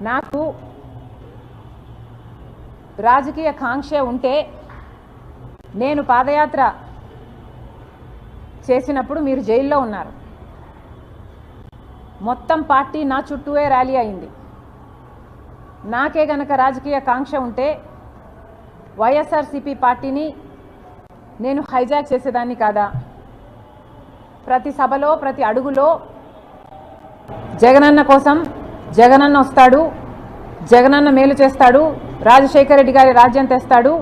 నాకు రాజకీయ కాంక్ష ఉంటే నేను పాదయాత్ర చేసినప్పుడు మీరు జైల్లో ఉన్నారు. మొత్తం పార్టీ నా చుట్టూనే ర్యాలీ అయింది. నాకే గనక రాజకీయ కాంక్ష ఉంటే వైఎస్ఆర్సీపీ పార్టీని నేను హైజాక్ చేసేదాన్ని కాదా? ప్రతి సభలో ప్రతి అడుగులో జగనన్న కోసం జగనన్న వస్తాడు, జగనన్న మేలు చేస్తాడు, రాజశేఖర రెడ్డి గారి రాజ్యం తెస్తాడు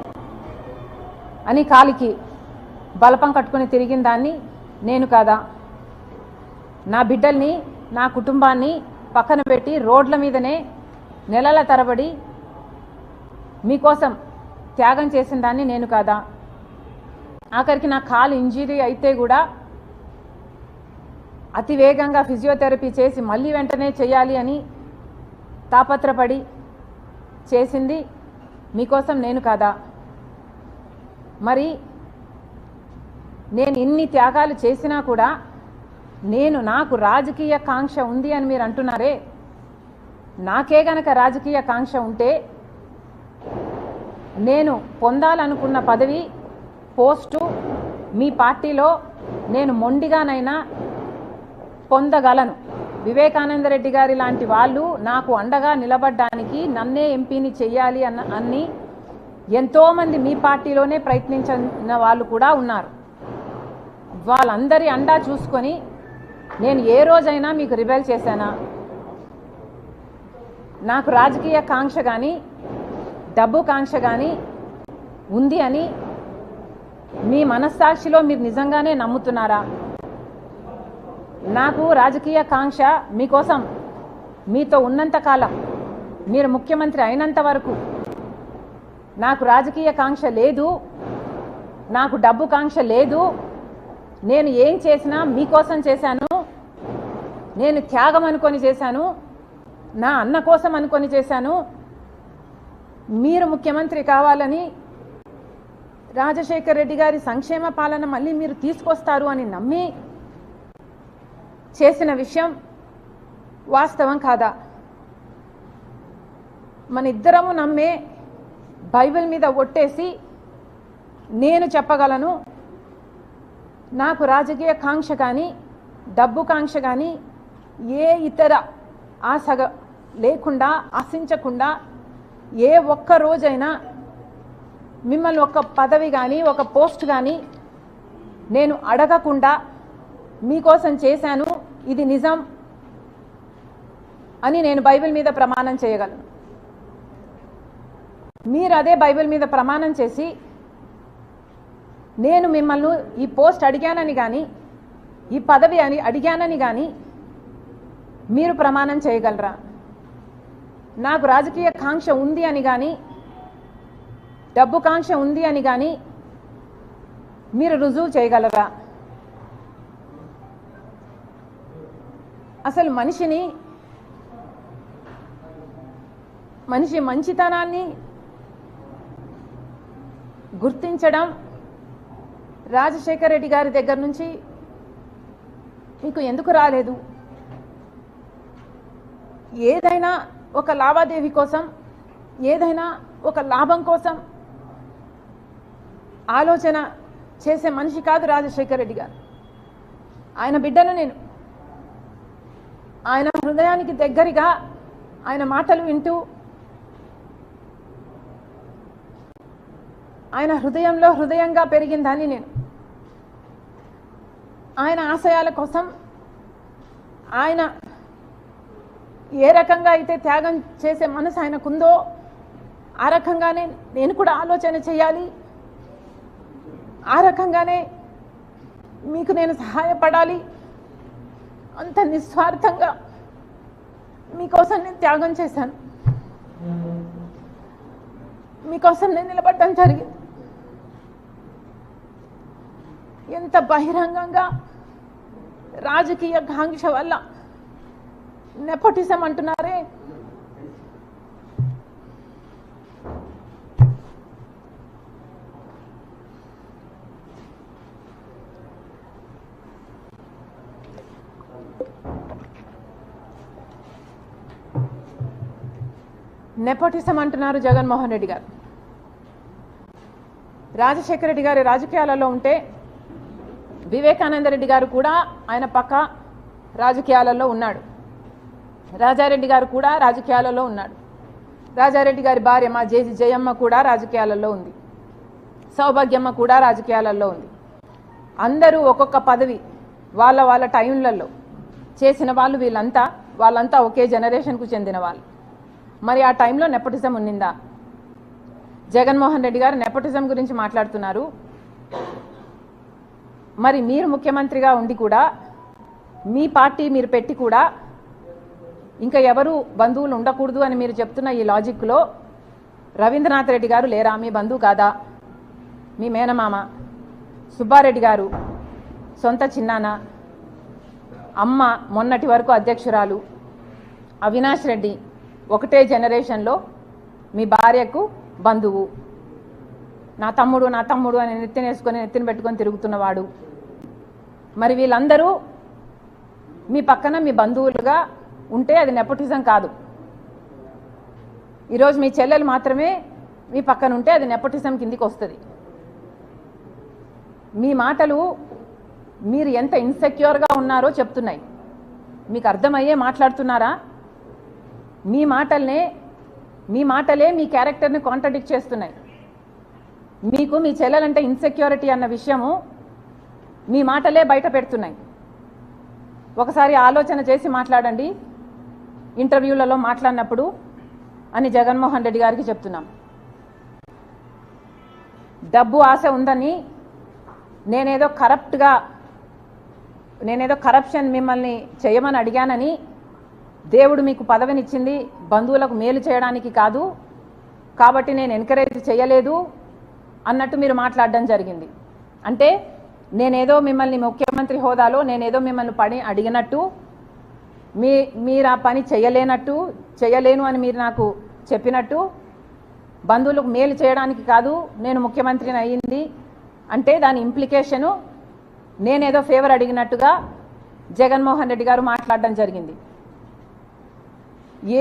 అని కాలికి బలపం కట్టుకుని తిరిగిన దాన్ని నేను కాదా? నా బిడ్డల్ని నా కుటుంబాన్ని పక్కన పెట్టి రోడ్ల మీదనే నెలల తరబడి మీకోసం త్యాగం చేసిన దాన్ని నేను కాదా? ఆఖరికి నా కాలు ఇంజరీ అయితే కూడా అతి వేగంగా ఫిజియోథెరపీ చేసి మళ్ళీ వెంటనే చేయాలి అని తాపత్రపడి చేసింది మీకోసం నేను కాదా? మరి నేను ఇన్ని త్యాగాలు చేసినా కూడా నాకు రాజకీయ కాంక్ష ఉంది అని మీరు అంటున్నారే. నాకే గనక రాజకీయ కాంక్ష ఉంటే నేను పొందాలనుకున్న పదవి పోస్టు మీ పార్టీలో నేను మొండిగానైనా పొందగలను. వివేకానంద రెడ్డి గారి లాంటి వాళ్ళు నాకు అండగా నిలబడడానికి నన్నే ఎంపీని చెయ్యాలి అన్ని ఎంతోమంది మీ పార్టీలోనే ప్రయత్నించిన వాళ్ళు కూడా ఉన్నారు. వాళ్ళందరి అండా చూసుకొని నేను ఏ రోజైనా మీకు రిబెల్ చేశానా? నాకు రాజకీయ కాంక్ష కానీ డబ్బు కాంక్ష కానీ ఉంది అని మీ మనస్సాక్షిలో మీరు నిజంగానే నమ్ముతున్నారా? నాకు రాజకీయ కాంక్ష మీకోసం మీతో ఉన్నంత కాలం, మీరు ముఖ్యమంత్రి అయినంత వరకు నాకు రాజకీయ కాంక్ష లేదు, నాకు డబ్బు కాంక్ష లేదు. నేను ఏం చేసినా మీకోసం చేశాను, నేను త్యాగం అనుకొని చేశాను, నా అన్న కోసం అనుకొని చేశాను. మీరు ముఖ్యమంత్రి కావాలని రాజశేఖర రెడ్డి గారి సంక్షేమ పాలన మళ్ళీ మీరు తీసుకొస్తారు అని నమ్మి చేసిన విషయం వాస్తవం కాదా? మన ఇద్దరము నమ్మే బైబిల్ మీద ఒట్టేసి నేను చెప్పగలను, నాకు రాజకీయ కాంక్ష కానీ డబ్బు కాంక్ష కానీ ఏ ఇతర ఆశ లేకుండా ఆశించకుండా ఏ ఒక్క రోజైనా మిమ్మల్ని ఒక పదవి కానీ ఒక పోస్ట్ కానీ నేను అడగకుండా మీకోసం చేశాను, ఇది నిజం అని నేను బైబిల్ మీద ప్రమాణం చేయగలను. మీరు అదే బైబిల్ మీద ప్రమాణం చేసి నేను మిమ్మల్ని ఈ పోస్ట్ అడిగానని కానీ ఈ పదవి అని అడిగానని కానీ మీరు ప్రమాణం చేయగలరా? నాకు రాజకీయ కాంక్ష ఉంది అని కానీ డబ్బు కాంక్ష ఉంది అని కానీ మీరు రుజువు చేయగలరా? అసలు మనిషి మంచితనాన్ని గుర్తించడం రాజశేఖర రెడ్డి గారి దగ్గర నుంచి మీకు ఎందుకు రాలేదు? ఏదైనా ఒక లావాదేవీ కోసం, ఏదైనా ఒక లాభం కోసం ఆలోచన చేసే మనిషి కాదు రాజశేఖర రెడ్డి గారు. ఆయన బిడ్డను నేను, ఆయన హృదయానికి దగ్గరగా ఆయన మాటలు వింటూ ఆయన హృదయంలో హృదయంగా పెరిగిందని నేను. ఆయన ఆశయాల కోసం ఆయన ఏ రకంగా అయితే త్యాగం చేసే మనసు ఆయనకుందో ఆ రకంగానే నేను కూడా ఆలోచన చేయాలి, ఆ రకంగానే మీకు నేను సహాయపడాలి. అంత నిస్వార్థంగా మీకోసం నేను త్యాగం చేశాను, మీకోసం నేను నిలబడడం జరిగింది. ఎంత బహిరంగంగా రాజకీయ కాంక్ష వల్ల నెపోటిజం అంటున్నారే. నెపోటిజం అంటున్నారు జగన్మోహన్ రెడ్డి గారు. రాజశేఖర రెడ్డి గారి రాజకీయాలలో ఉంటే వివేకానంద రెడ్డి గారు కూడా ఆయన పక్క రాజకీయాలలో ఉన్నాడు. రాజారెడ్డి గారు కూడా రాజకీయాలలో ఉన్నాడు. రాజారెడ్డి గారి భార్య మా జయమ్మ కూడా రాజకీయాలలో ఉంది. సౌభాగ్యమ్మ కూడా రాజకీయాలలో ఉంది. అందరూ ఒక్కొక్క పదవి వాళ్ళ వాళ్ళ టైంలలో చేసిన వాళ్ళు వాళ్ళంతా ఒకే జనరేషన్కు చెందిన వాళ్ళు. మరి ఆ టైంలో నెపోటిజం ఉన్నిందా? జగన్మోహన్ రెడ్డి గారు నెపోటిజం గురించి మాట్లాడుతున్నారు. మరి మీరు ముఖ్యమంత్రిగా ఉండి కూడా మీ పార్టీ మీరు పెట్టి కూడా ఇంకా ఎవరు బంధువులు ఉండకూడదు అని మీరు చెప్తున్న ఈ లాజిక్లో రవీంద్రనాథ్ రెడ్డి గారు లేరా? మీ బంధువు కాదా? మీ మేనమామ. సుబ్బారెడ్డి గారు సొంత చిన్నాన్న. అమ్మ మొన్నటి వరకు అధ్యక్షురాలు. అవినాష్ రెడ్డి ఒకటే జనరేషన్లో మీ భార్యకు బంధువు. నా తమ్ముడు అని నెత్తిన పెట్టుకొని తిరుగుతున్నవాడు. మరి వీళ్ళందరూ మీ పక్కన మీ బంధువులుగా ఉంటే అది నెపోటిజం కాదు. ఈరోజు మీ చెల్లెలు మాత్రమే మీ పక్కన ఉంటే అది నెపోటిజం కిందికి వస్తుంది. మీ మాటలు మీరు ఎంత ఇన్సెక్యూర్గా ఉన్నారో చెప్తున్నాయి. మీకు అర్థమయ్యే మాట్లాడుతున్నారా? మీ మాటలే మీ క్యారెక్టర్ని కాంట్రడిక్ట్ చేస్తున్నాయి. మీకు మీ చెల్లెలంటే ఇన్సెక్యూరిటీ అన్న విషయము మీ మాటలే బయట పెడుతున్నాయి. ఒకసారి ఆలోచన చేసి మాట్లాడండి ఇంటర్వ్యూలలో మాట్లాడినప్పుడు అని జగన్మోహన్ రెడ్డి గారికి చెప్తున్నాం. డబ్బు ఆశ ఉందని నేనేదో కరప్షన్ మిమ్మల్ని చేయమని అడిగానని, దేవుడు మీకు పదవినిచ్చింది బంధువులకు మేలు చేయడానికి కాదు కాబట్టి నేను ఎంకరేజ్ చేయలేదు అన్నట్టు మీరు మాట్లాడడం జరిగింది. అంటే నేనేదో మిమ్మల్ని ముఖ్యమంత్రి హోదాలో నేనేదో మిమ్మల్ని పని అడిగినట్టు, మీరు ఆ పని చేయలేను అని మీరు నాకు చెప్పినట్టు, బంధువులకు మేలు చేయడానికి కాదు నేను ముఖ్యమంత్రిని అయ్యింది అంటే దాని ఇంప్లికేషను నేనేదో ఫేవర్ అడిగినట్టుగా జగన్మోహన్ రెడ్డి గారు మాట్లాడడం జరిగింది.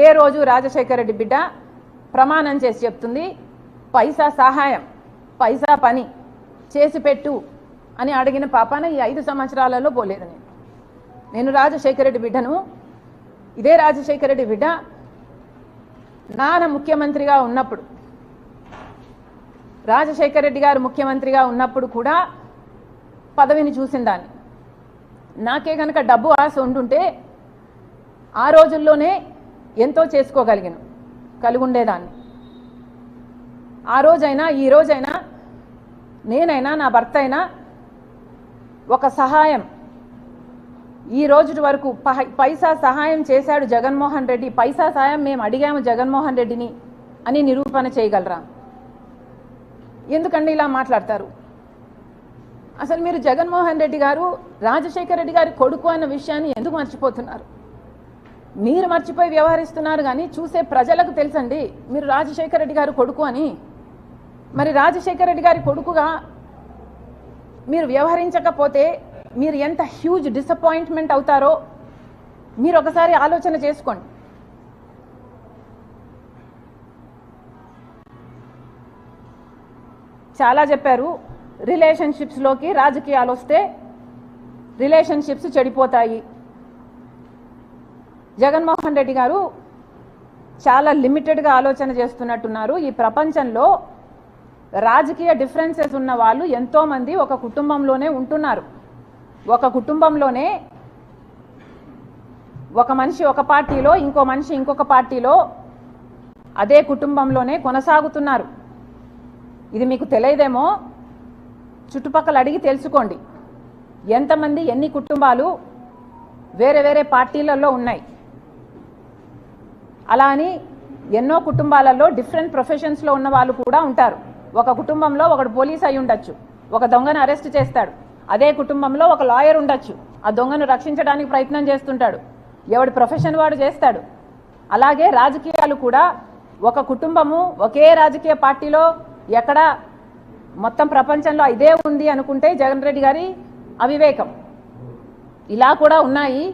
ఏ రోజు రాజశేఖర రెడ్డి బిడ్డ ప్రమాణం చేసి చెప్తుంది పైసా సహాయం పైసా పని చేసి పెట్టు అని అడిగిన పాపాన ఈ 5 సంవత్సరాలలో పోలేదు. నేను రాజశేఖర రెడ్డి బిడ్డను. ఇదే రాజశేఖర రెడ్డి బిడ్డ నాన్న ముఖ్యమంత్రిగా ఉన్నప్పుడు, రాజశేఖర రెడ్డి గారు ముఖ్యమంత్రిగా ఉన్నప్పుడు కూడా పదవిని చూసిందాన్ని. నాకే కనుక డబ్బు ఆశ ఉండుంటే ఆ రోజుల్లోనే ఎంతో కలిగుండేదాన్ని. ఆ రోజైనా ఈ రోజైనా నేనైనా నా భర్త అయినా ఒక సహాయం ఈ రోజు వరకు పైసా సహాయం చేశాడు జగన్మోహన్ రెడ్డి, పైసా సహాయం మేము అడిగాము జగన్మోహన్ రెడ్డిని అని నిరూపణ చేయగలరా? ఎందుకండి ఇలా మాట్లాడతారు? అసలు మీరు జగన్మోహన్ రెడ్డి గారు రాజశేఖర రెడ్డి గారి కొడుకు అన్న విషయాన్ని ఎందుకు మర్చిపోతున్నారు? మీరు మర్చిపోయి వ్యవహరిస్తున్నారు కానీ చూసే ప్రజలకు తెలుసండి మీరు రాజశేఖర రెడ్డి గారు కొడుకు అని. మరి రాజశేఖర రెడ్డి గారి కొడుకుగా మీరు వ్యవహరించకపోతే మీరు ఎంత హ్యూజ్ డిసప్పాయింట్మెంట్ అవుతారో మీరు ఒకసారి ఆలోచన చేసుకోండి. చాలా చెప్పారు, రిలేషన్షిప్స్లోకి రాజకీయాలు వస్తే రిలేషన్షిప్స్ చెడిపోతాయి. జగన్మోహన్ రెడ్డి గారు చాలా లిమిటెడ్గా ఆలోచన చేస్తున్నట్టున్నారు. ఈ ప్రపంచంలో రాజకీయ డిఫరెన్సెస్ ఉన్న వాళ్ళు ఎంతోమంది ఒక కుటుంబంలోనే ఉంటున్నారు. ఒక కుటుంబంలోనే ఒక మనిషి ఒక పార్టీలో, ఇంకో మనిషి ఇంకొక పార్టీలో, అదే కుటుంబంలోనే కొనసాగుతున్నారు. ఇది మీకు తెలియదేమో, చుట్టుపక్కల అడిగి తెలుసుకోండి ఎంతమంది ఎన్ని కుటుంబాలు వేరే వేరే పార్టీలలో ఉన్నాయి. అలా అని ఎన్నో కుటుంబాలలో డిఫరెంట్ ప్రొఫెషన్స్లో ఉన్న వాళ్ళు కూడా ఉంటారు. ఒక కుటుంబంలో ఒకడు పోలీస్ అయి ఉండొచ్చు, ఒక దొంగను అరెస్ట్ చేస్తాడు. అదే కుటుంబంలో ఒక లాయర్ ఉండొచ్చు, ఆ దొంగను రక్షించడానికి ప్రయత్నం చేస్తుంటాడు. ఎవడి ప్రొఫెషన్ వాడు చేస్తాడు. అలాగే రాజకీయాలు కూడా ఒక కుటుంబము ఒకే రాజకీయ పార్టీలో ఎక్కడ మొత్తం ప్రపంచంలో ఇదే ఉంది అనుకుంటే జగన్ రెడ్డి గారి అవివేకం. ఇలా కూడా ఉన్నాయి.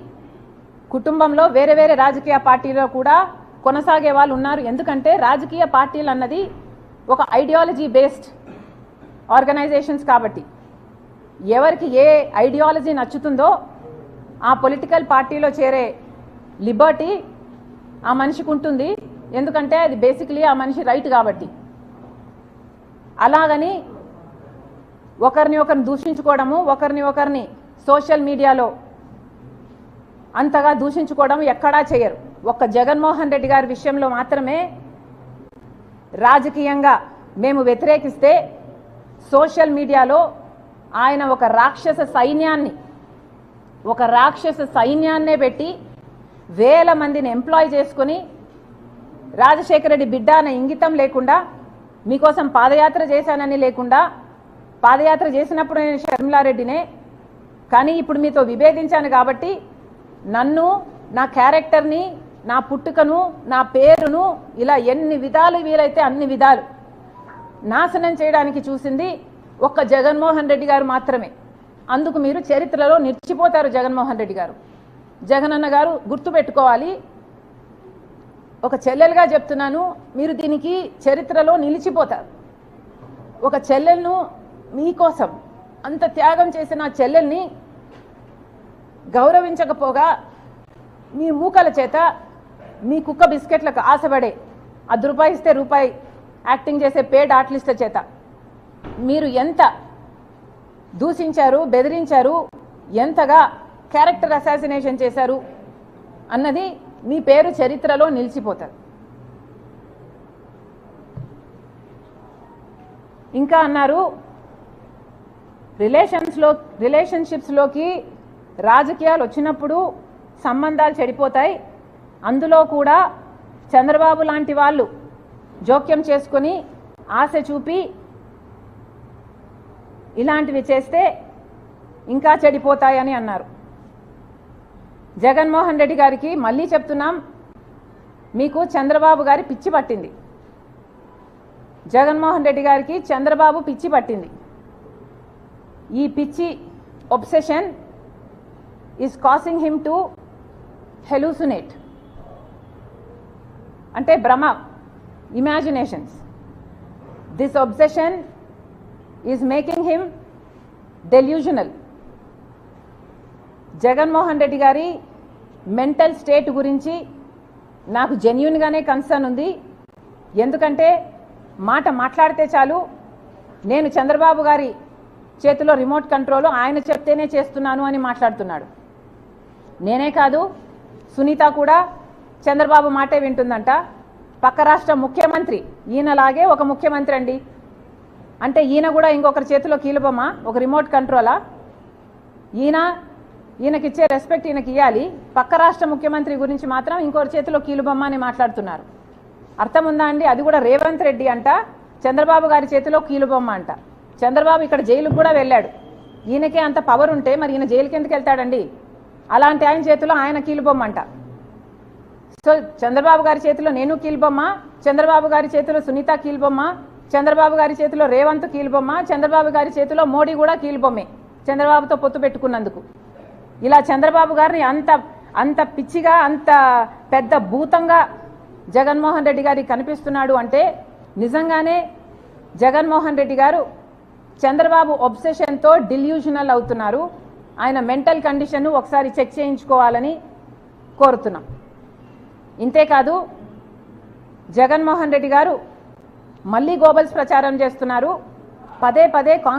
కుటుంబంలో వేరే వేరే రాజకీయ పార్టీలో కూడా కొనసాగే వాళ్ళు ఉన్నారు. ఎందుకంటే రాజకీయ పార్టీలు అన్నది ఒక ఐడియాలజీ బేస్డ్ ఆర్గనైజేషన్స్ కాబట్టి ఎవరికి ఏ ఐడియాలజీ నచ్చుతుందో ఆ పొలిటికల్ పార్టీలో చేరే లిబర్టీ ఆ మనిషికి ఉంటుంది. ఎందుకంటే అది బేసికలీ ఆ మనిషి రైట్ కాబట్టి. అలాగని ఒకరిని దూషించుకోవడము, ఒకరిని సోషల్ మీడియాలో అంతగా దూషించుకోవడం ఎక్కడా చేయరు. ఒక్క జగన్మోహన్ రెడ్డి గారి విషయంలో మాత్రమే రాజకీయంగా మేము వ్యతిరేకిస్తే సోషల్ మీడియాలో ఆయన ఒక రాక్షస సైన్యాన్నే పెట్టి వేల మందిని ఎంప్లాయ్ చేసుకుని రాజశేఖర రెడ్డి బిడ్డ అనే ఇంగితం లేకుండా, మీకోసం పాదయాత్ర చేశానని లేకుండా, పాదయాత్ర చేసినప్పుడు నేను షర్మిలారెడ్డినే, కానీ ఇప్పుడు మీతో విభేదించాను కాబట్టి నన్ను, నా క్యారెక్టర్ని, నా పుట్టుకను, నా పేరును ఇలా ఎన్ని విధాలు వీలైతే అన్ని విధాలు నాశనం చేయడానికి చూసింది ఒక్క జగన్మోహన్ రెడ్డి గారు మాత్రమే. అందుకు మీరు చరిత్రలో నిలిచిపోతారు. జగన్మోహన్ రెడ్డి గారు, జగనన్న గారు గుర్తుపెట్టుకోవాలి. ఒక చెల్లెలుగా చెప్తున్నాను, మీరు దీనికి చరిత్రలో నిలిచిపోతారు. ఒక చెల్లెలను మీకోసం అంత త్యాగం చేసిన ఆ చెల్లెల్ని గౌరవించకపోగా మీ మూకల చేత, మీ కుక్క బిస్కెట్లకు ఆశపడే ₹10 ఇస్తే రూపాయి యాక్టింగ్ చేసే పేడ్ ఆర్టిస్టుల చేత మీరు ఎంత దూషించారు, బెదిరించారు, ఎంతగా క్యారెక్టర్ అసాసినేషన్ చేశారు అన్నది మీ పేరు చరిత్రలో నిలిచిపోతారు. ఇంకా అన్నారు రిలేషన్షిప్స్లోకి రాజకీయాలు వచ్చినప్పుడు సంబంధాలు చెడిపోతాయి, అందులో కూడా చంద్రబాబు లాంటి వాళ్ళు జోక్యం చేసుకొని ఆశ చూపి ఇలాంటివి చేస్తే ఇంకా చెడిపోతాయని అన్నారు. జగన్మోహన్ రెడ్డి గారికి మళ్ళీ చెప్తున్నాం, మీకు చంద్రబాబు గారి పిచ్చి పట్టింది. జగన్మోహన్ రెడ్డి గారికి చంద్రబాబు పిచ్చి పట్టింది. ఈ పిచ్చి obsession is causing him to hallucinate, అంటే భ్రమ, imaginations. This obsession is making him delusional. Jaganmohan Reddy గారి మెంటల్ స్టేట్ గురించి నాకు జెన్యూన్గానే కన్సర్న్ ఉంది. ఎందుకంటే మాట్లాడితే చాలు, నేను చంద్రబాబు గారి చేతిలో రిమోట్ కంట్రోల్, ఆయన చెప్తేనే చేస్తున్నాను అని మాట్లాడుతున్నాడు. నేనే కాదు, సునీత కూడా చంద్రబాబు మాటే వింటుందంట. పక్క రాష్ట్ర ముఖ్యమంత్రి ఈయనలాగే ఒక ముఖ్యమంత్రి అండి. అంటే ఈయన కూడా ఇంకొకరి చేతిలో కీలుబొమ్మ, ఒక రిమోట్ కంట్రోలా? ఈయనకిచ్చే రెస్పెక్ట్ ఈయనకి ఇవ్వాలి. పక్క రాష్ట్ర ముఖ్యమంత్రి గురించి మాత్రం ఇంకొకరి చేతిలో కీలుబొమ్మ అని మాట్లాడుతున్నారు. అర్థం ఉందా అండి? అది కూడా రేవంత్ రెడ్డి అంట చంద్రబాబు గారి చేతిలో కీలుబొమ్మ అంట. చంద్రబాబు ఇక్కడ జైలుకు కూడా వెళ్ళాడు. ఈయనకే అంత పవర్ ఉంటే మరి ఈయన జైలుకి ఎందుకు వెళ్తాడండి? అలాంటి ఆయన చేతిలో ఆయన కీలుబొమ్మ అంట. సో చంద్రబాబు గారి చేతిలో నేను కీలుబొమ్మ, చంద్రబాబు గారి చేతిలో సునీత కీలుబొమ్మ, చంద్రబాబు గారి చేతిలో రేవంత్ కీలుబొమ్మ, చంద్రబాబు గారి చేతిలో మోడీ కూడా కీలుబొమ్మే చంద్రబాబుతో పొత్తు పెట్టుకున్నందుకు. ఇలా చంద్రబాబు గారిని అంత పిచ్చిగా, అంత పెద్ద భూతంగా జగన్మోహన్ రెడ్డి గారికి కనిపిస్తున్నాడు అంటే నిజంగానే జగన్మోహన్ రెడ్డి గారు చంద్రబాబు ఒబ్సెషన్తో డిల్యూజనల్ అవుతున్నారు. ఆయన మెంటల్ కండిషన్ ఒకసారి చెక్ చేయించుకోవాలని కోరుతున్నాం. ఇంతేకాదు, జగన్మోహన్ రెడ్డి గారు మళ్ళీ గోబల్స్ ప్రచారం చేస్తున్నారు. పదే